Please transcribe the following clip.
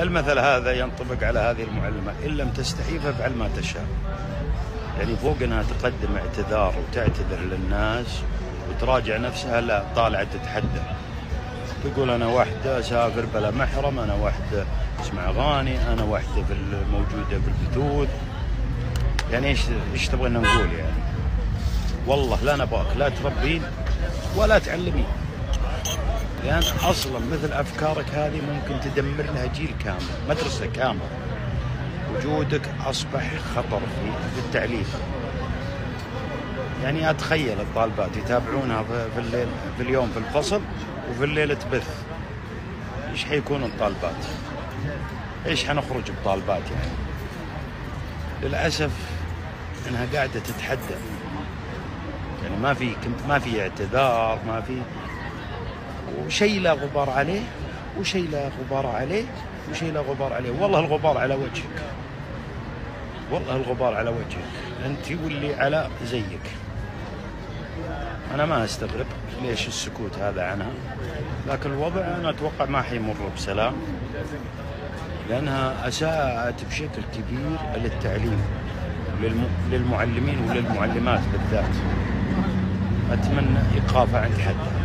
المثل هذا ينطبق على هذه المعلمة: إن لم تستحي فافعل ما تشاء. يعني فوق أنها تقدم اعتذار وتعتذر للناس وتراجع نفسها، لا، طالعة تتحدى، تقول أنا واحدة أسافر بلا محرم، أنا واحدة اسمع أغاني، أنا واحدة موجودة في البثوث. يعني إيش تبغينا نقول يعني؟ والله لا نبغاك لا تربين ولا تعلمين، لأن أصلا مثل أفكارك هذه ممكن تدمر لها جيل كامل، مدرسة كاملة. وجودك أصبح خطر في التعليم. يعني أتخيل الطالبات يتابعونها في الليل، في اليوم في الفصل، وفي الليل تبث. إيش حيكون الطالبات؟ إيش حنخرج بطالبات يعني؟ للأسف إنها قاعدة تتحدى. يعني ما في اعتذار، ما في وشيء لا غبار عليه، وشيء لا غبار عليه، وشيء لا غبار عليه. والله الغبار على وجهك، والله الغبار على وجهك أنت واللي على زيك. أنا ما أستغرب ليش السكوت هذا عنها، لكن الوضع أنا أتوقع ما حيمر بسلام، لأنها أساءت بشكل كبير للتعليم، للمعلمين وللمعلمات بالذات. أتمنى إيقافها عند حد.